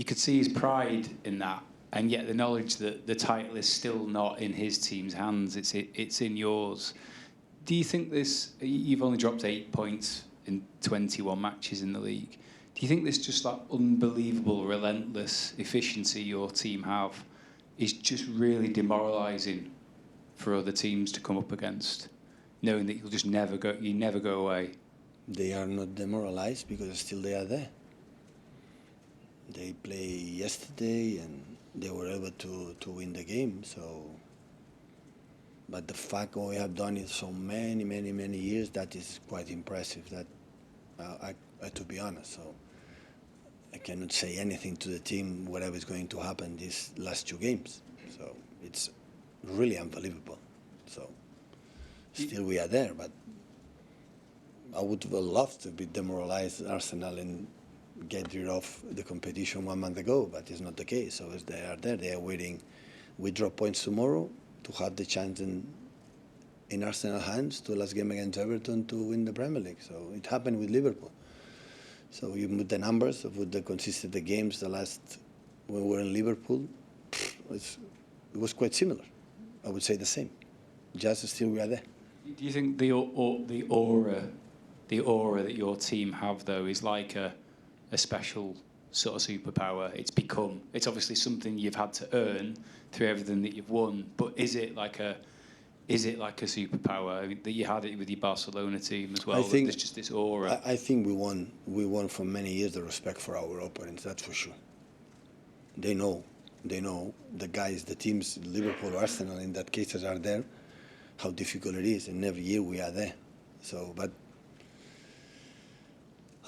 you could see his pride in that, and yet the knowledge that the title is still not in his team's hands, it's in yours. Do you think this? You've only dropped 8 points in 21 matches in the league. Do you think this just that unbelievable, relentless efficiency your team have is just really demoralising for other teams to come up against, knowing that you'll just never go away? They are not demoralised because still they are there. They played yesterday and they were able to win the game. So, but the fact we have done it so many years, that is quite impressive. That to be honest, so I cannot say anything to the team whatever is going to happen these last 2 games. So it's really unbelievable. So still we are there, but I would have loved to be demoralized Arsenal and get rid of the competition 1 month ago, but it's not the case. So as they are there, they are waiting. We drop points tomorrow to have the chance in Arsenal hands to last game against Everton to win the Premier League. So it happened with Liverpool. So you put the numbers of the consistent the games the last when we were in Liverpool, it was quite similar. I would say the same. Just still we are there. Do you think the aura that your team have though is like a special sort of superpower? It's obviously something you've had to earn through everything that you've won, but is it like a superpower? I mean, that you had it with your Barcelona team as well? I think there's just this aura. I think we won for many years the respect for our opponents, that's for sure. They know the guys, the teams, Liverpool, Arsenal in that cases are there, how difficult it is, and every year we are there. So, but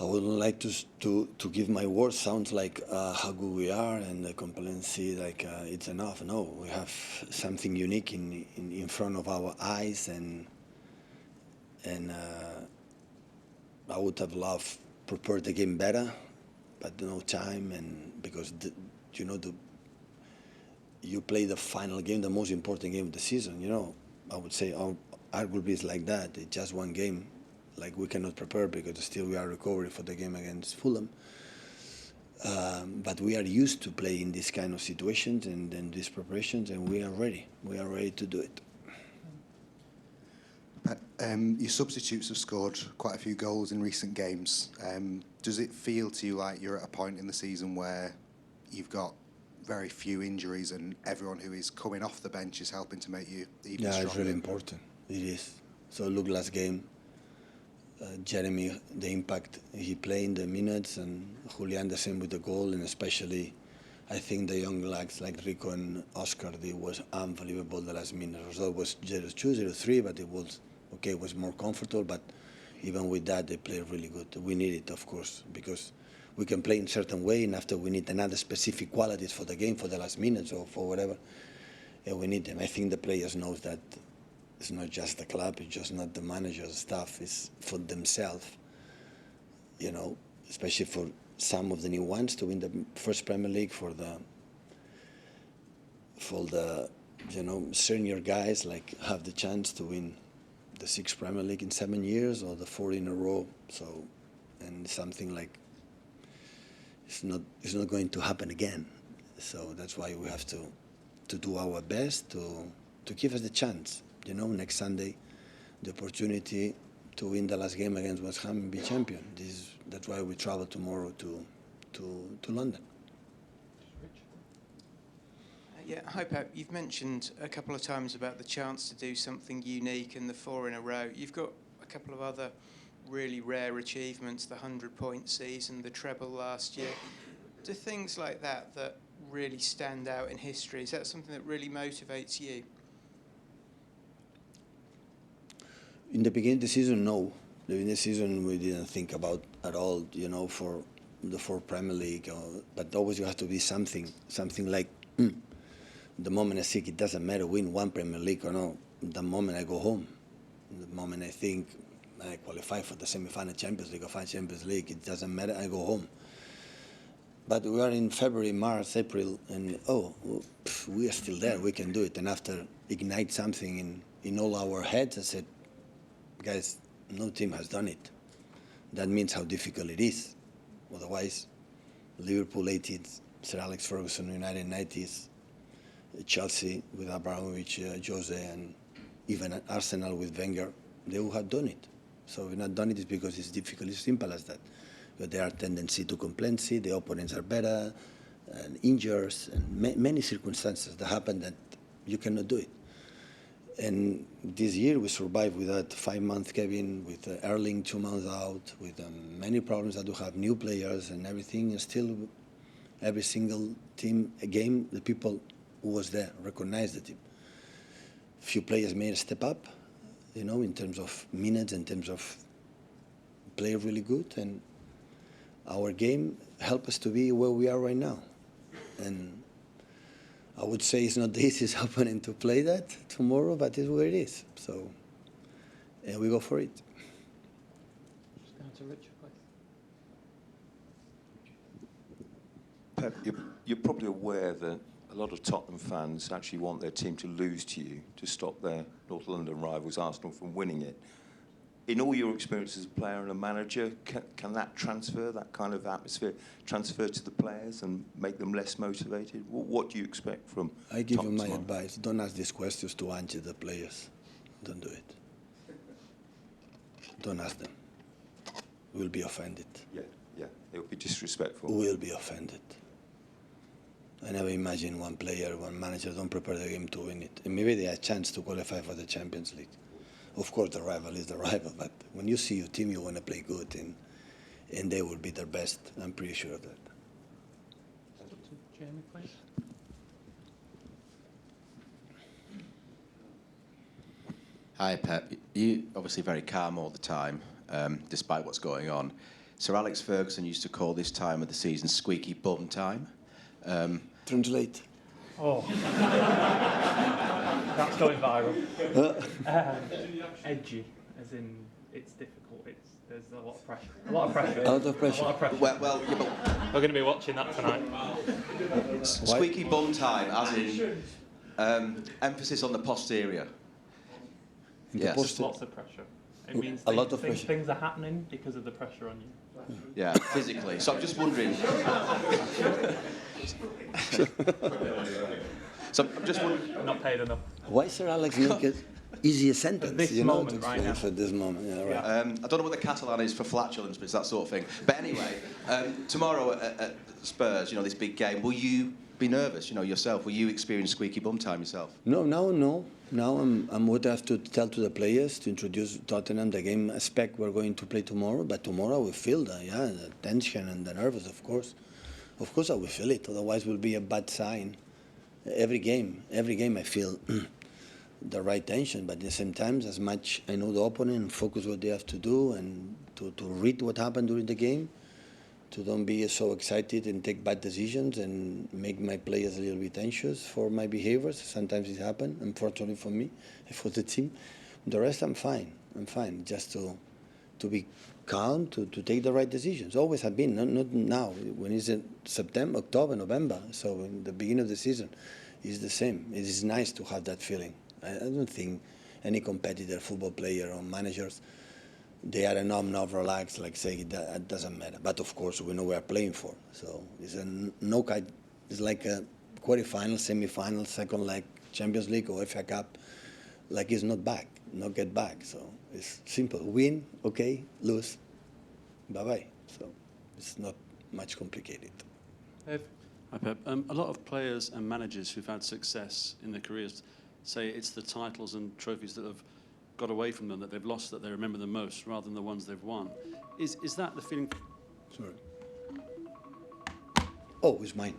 I wouldn't like to give my words sounds like how good we are and the complacency like it's enough. No, we have something unique in front of our eyes, and I would have loved prepare the game better, but no time, and because you play the final game, the most important game of the season. I would say arguably it's like that. It's just one game. Like we cannot prepare because still we are recovering for the game against Fulham. But we are used to playing these kind of situations and these preparations, and we are ready. We are ready to do it. Your substitutes have scored quite a few goals in recent games. Does it feel to you like you're at a point in the season where you've got very few injuries and everyone who is coming off the bench is helping to make you even stronger? Yeah, it's really important. It is. So look, last game, Jeremy, the impact he played in the minutes, and Julian the same with the goal, and especially I think the young lads like Rico and Oscar, they was unbelievable the last minute. The result was 0-2, 0-3, but it was okay, it was more comfortable, but even with that they played really good. We need it, of course, because we can play in a certain way, and after we need another specific qualities for the game, for the last minutes or for whatever, yeah, we need them. I think the players knows that it's not just the club, it's just not the manager's stuff, it's for themselves, especially for some of the new ones to win the first Premier League, for the senior guys like have the chance to win the 6th Premier League in 7 years or the 4 in a row. So, and something like it's not going to happen again. So that's why we have to do our best to give us the chance. Next Sunday, the opportunity to win the last game against West Ham and be champion. That's why we travel tomorrow to London. Yeah, hi Pep. You've mentioned a couple of times about the chance to do something unique and the 4 in a row. You've got a couple of other really rare achievements, the 100-point season, the treble last year. Do things like that really stand out in history? Is that something that really motivates you? In the beginning of the season, no. In the beginning of the season, we didn't think about at all, for the 4th Premier League. But always you have to be something like, the moment I think it doesn't matter win 1 Premier League or no, the moment I go home, the moment I think I qualify for the semi-final Champions League or final Champions League, it doesn't matter, I go home. But we are in February, March, April, and we are still there, we can do it. And after ignite something in all our heads, I said, guys, no team has done it. That means how difficult it is. Otherwise, Liverpool 18 Sir Alex Ferguson, United 90s, Chelsea with Abramovich, Jose, and even Arsenal with Wenger, they would have done it. So we've not done it is because it's difficult. It's simple as that. But there are tendency to complacency, the opponents are better, and injuries, and many circumstances that happen that you cannot do it. And this year we survived with that 5-month Kevin, with Erling 2 months out, with many problems that we have, new players and everything, and still every single team, game, the people who was there recognized the team. Few players made a step up, you know, in terms of minutes, in terms of play really good, and our game helped us to be where we are right now. And I would say it's not the easiest opponent to play that tomorrow, but it's where it is. So, and we go for it. Just down to Richard, please. Pep, you're probably aware that a lot of Tottenham fans actually want their team to lose to you to stop their North London rivals Arsenal from winning it. In all your experience as a player and a manager, can that transfer, that kind of atmosphere, transfer to the players and make them less motivated? What do you expect from I give Tottenham you my tomorrow? advice. Don't ask these questions to answer the players. Don't do it. Don't ask them. We'll be offended. Yeah, it would be disrespectful. We'll be offended. I never imagine one player, one manager don't prepare the game to win it. And maybe they have a chance to qualify for the Champions League. Of course, the rival is the rival, but when you see your team, you want to play good, and they will be their best. I'm pretty sure of that. Jamie, please. Hi, Pep. You obviously very calm all the time, despite what's going on. Sir Alex Ferguson used to call this time of the season squeaky bum time. Translate. Oh. That's going viral. Edgy, as in it's difficult. There's a lot of pressure. A lot of pressure. A lot of pressure. A lot of pressure. Well, yeah, but We're going to be watching that tonight. squeaky bum time, as in emphasis on the posterior. Yes. Post- Lots of pressure. It means A lot of pressure. things are happening because of the pressure on you. Yeah, physically. So I'm just wondering. So I'm just wondering. Not paid enough. Why Sir Alex make it easier sentence? this you know, moment to right explain now. for this moment. Yeah, right. I don't know what the Catalan is for flatulence, but it's that sort of thing. But anyway, tomorrow at Spurs, you know, this big game, will you be nervous, you know, yourself? Will you experience squeaky bum time yourself? No. Now I'm what I have to tell to the players to introduce Tottenham, the game aspect we're going to play tomorrow. But tomorrow we feel the tension and the nervous, of course. Of course I will feel it, otherwise it will be a bad sign. Every game I feel the right tension, but at the same time, as much I know the opponent and focus what they have to do and to read what happened during the game, to don't be so excited and take bad decisions and make my players a little bit anxious for my behaviors. Sometimes it happens, unfortunately for me and for the team. The rest I'm fine. Just to be calm, to take the right decisions. Always have been, not now. When it's in September, October, November, so in the beginning of the season, it's the same. It is nice to have that feeling. I don't think any competitor, football player or managers, they are not relaxed, like say that doesn't matter. But of course, we know we are playing for. So it's it's like a quarterfinal, semi-final, second leg, Champions League or FA Cup. Like it's not get back. So it's simple. Win, okay, lose, bye-bye. So it's not much complicated. Ev? Hi, Pep. A lot of players and managers who've had success in their careers say it's the titles and trophies that have got away from them, that they've lost, that they remember the most, rather than the ones they've won. Is that the feeling? Sorry. Oh, it's mine.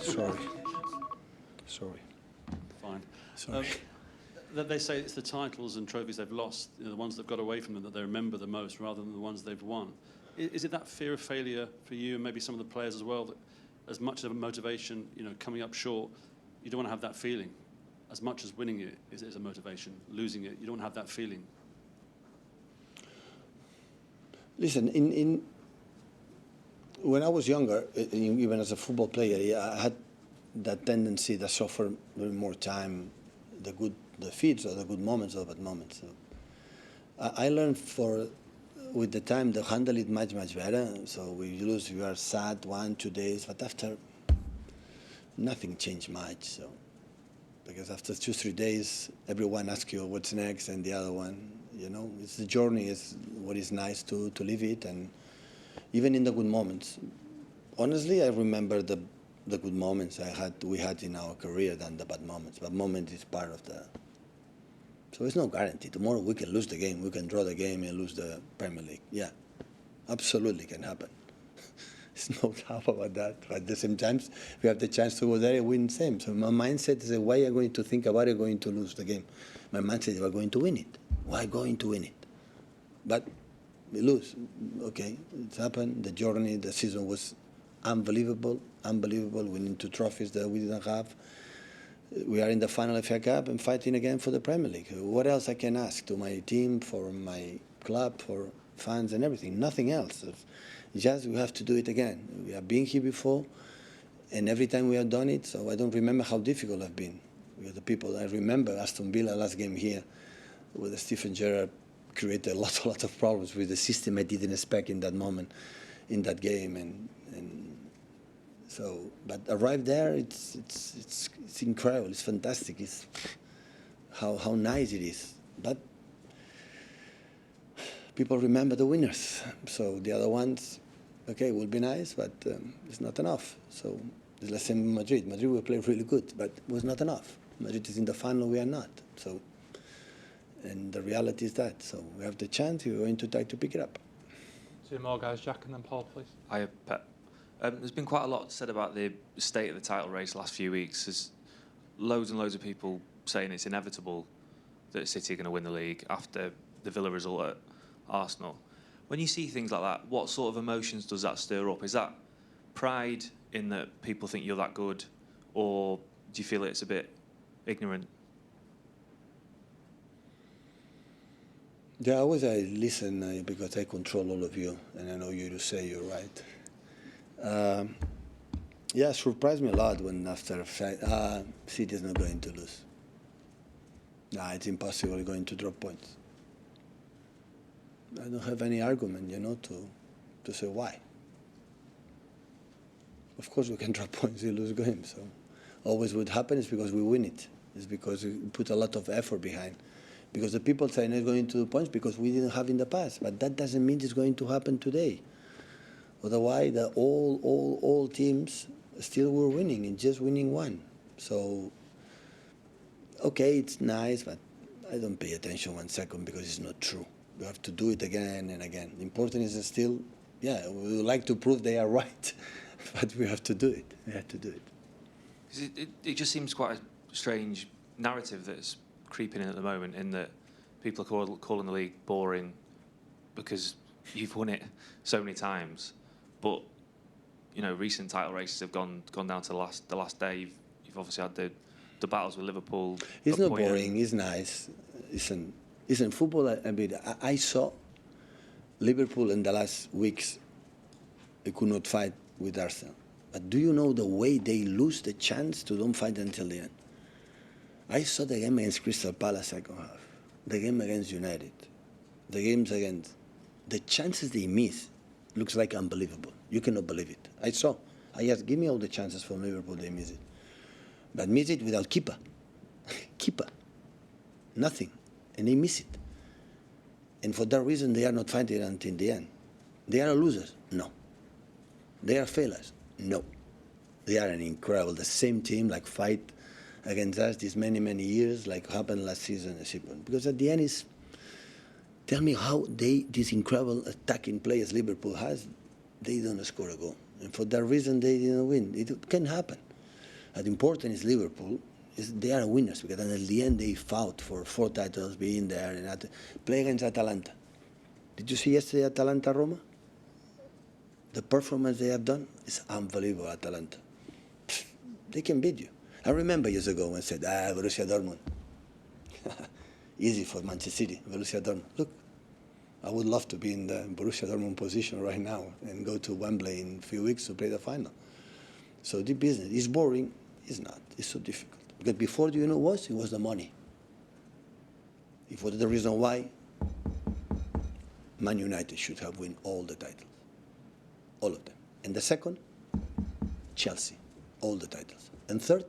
Sorry. Fine. Sorry. That they say it's the titles and trophies they've lost, you know, the ones that have got away from them, that they remember the most, rather than the ones they've won. Is it that fear of failure for you and maybe some of the players as well, that as much of a motivation, you know, coming up short, you don't want to have that feeling? As much as winning it is a motivation, losing it, you don't have that feeling. Listen, when I was younger, even as a football player, I had that tendency to suffer with more time, the feats or the good moments or bad moments. So I learned with the time to handle it much better. So we lose, you are sad 1-2 days, but after nothing changed much. So, because after 2-3 days, everyone asks you what's next, and the other one, you know, it's the journey is what is nice to live it, and even in the good moments. Honestly, I remember the good moments we had in our career than the bad moments. Bad moment is part of the. So it's no guarantee. Tomorrow we can lose the game, we can draw the game and lose the Premier League. Yeah, absolutely can happen. There's no doubt about that. But at the same time, we have the chance to go there and win the same. So my mindset is, why are you going to think about it going to lose the game? My mindset is, we're going to win it. Why going to win it? But we lose. Okay, it's happened. The journey, the season was unbelievable, unbelievable. Winning 2 trophies that we didn't have. We are in the final FA Cup and fighting again for the Premier League. What else I can ask to my team, for my club, for fans and everything? Nothing else. Just we have to do it again. We have been here before, and every time we have done it, so I don't remember how difficult I've been. We are the people. I remember Aston Villa last game here, where Stephen Gerrard created a lot of problems with the system I didn't expect in that moment, in that game, and so. But arrived there, it's incredible. It's fantastic. It's how nice it is. But people remember the winners. So the other ones, okay, will be nice, but it's not enough. So it's the same in Madrid. Madrid will play really good, but it was not enough. Madrid is in the final, we are not. So, and the reality is that. So we have the chance, we're going to try to pick it up. 2 more guys, Jack and then Paul, please. Hiya, Pep. There's been quite a lot said about the state of the title race the last few weeks. There's loads and loads of people saying it's inevitable that City are going to win the league after the Villa result at Arsenal. When you see things like that, what sort of emotions does that stir up? Is that pride in that people think you're that good, or do you feel it's a bit ignorant? Yeah, always I listen because I control all of you, and I know you to say you're right. Yeah, it surprised me a lot when after City is not going to lose. Nah, it's impossible going to drop points. I don't have any argument, you know, to say why. Of course we can drop points and lose games. So always what happens is because we win it. It's because we put a lot of effort behind. Because the people say not going to do points because we didn't have in the past. But that doesn't mean it's going to happen today. Otherwise, all teams still were winning and just winning one. So, okay, it's nice, but I don't pay attention 1 second because it's not true. We have to do it again and again. The important is still, yeah, we would like to prove they are right, but we have to do it. We have to do it. It just seems quite a strange narrative that's creeping in at the moment, in that people are calling the league boring because you've won it so many times. But you know, recent title races have gone down to the last day. You've obviously had the battles with Liverpool. It's not boring. It's nice. Listen, football. I mean, I saw Liverpool in the last weeks. They could not fight with Arsenal. But do you know the way they lose the chance to don't fight until the end? I saw the game against Crystal Palace second half, the game against United, the games against. The chances they miss looks like unbelievable. You cannot believe it. I asked, give me all the chances from Liverpool, they miss it. But miss it without keeper. Keeper. Nothing. And they miss it. And for that reason, they are not fighting until the end. They are losers? No. They are failures? No. They are an incredible, the same team, like fight against us these many years, like happened last season. Because at the end is, tell me how these incredible attacking players Liverpool has, they don't score a goal. And for that reason, they didn't win. It can happen. But important is Liverpool, they are winners, because at the end they fought for 4 titles, being there, and play against Atalanta. Did you see yesterday Atalanta-Roma? The performance they have done is unbelievable, Atalanta. They can beat you. I remember years ago when I said, Borussia Dortmund. Easy for Manchester City, Borussia Dortmund. Look, I would love to be in the Borussia Dortmund position right now and go to Wembley in a few weeks to play the final. So the business is boring. It's not. It's so difficult. Because before, do you know what? It was the money. It was the reason why Man United should have won all the titles. All of them. And the second, Chelsea. all the titles. And third,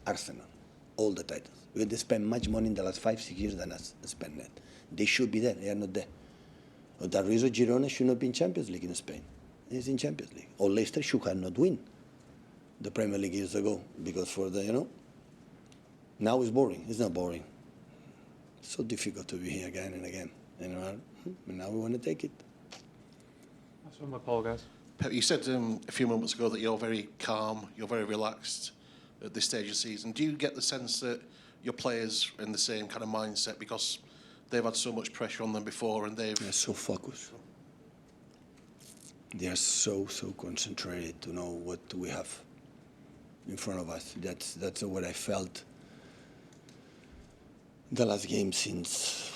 Arsenal, all the titles. We had to spend much money in the last 5-6 years than us spend net. They should be there. They are not there. For that reason, Girona should not be in Champions League in Spain. It's in Champions League. Or Leicester should have not win the Premier League years ago because for the, you know, now it's boring. It's not boring. It's so difficult to be here again and again. You know, and now we want to take it. That's one my Paul, guys. Pep, you said a few moments ago that you're very calm, you're very relaxed at this stage of the season. Do you get the sense that your players are in the same kind of mindset because they've had so much pressure on them before and they're so focused. They are so concentrated to know what we have in front of us. That's what I felt the last game since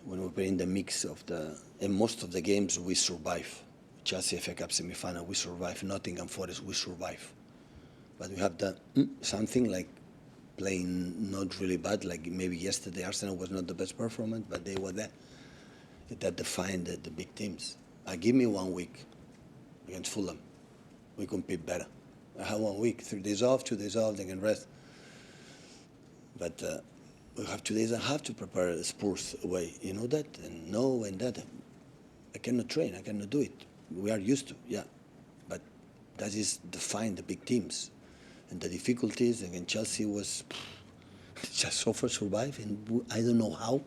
when we were in the mix of the... In most of the games we survive. Chelsea FA Cup semi-final, we survive. Nottingham Forest, we survive. But we have the something like playing not really bad, like maybe yesterday Arsenal was not the best performance, but they were there. That defined the big teams. Give me 1 week against Fulham. We compete better. I have 1 week, 3 days off, 2 days off, they can rest. But we have 2 days. I have to prepare Spurs away. You know that? And that. I cannot train. I cannot do it. We are used to, yeah. But that is define the big teams. And the difficulties against Chelsea was just so far survive. And I don't know how.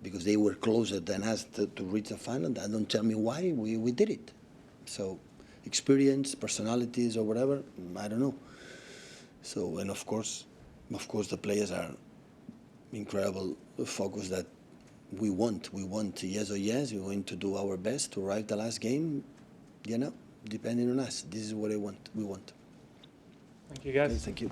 Because they were closer than us to reach the final. Don't tell me why we did it. So experience, personalities or whatever, I don't know. So, and of course the players are incredible focus that we want yes or yes. We're going to do our best to arrive the last game, you know, depending on us. This is what we want. Thank you, guys. Thank you.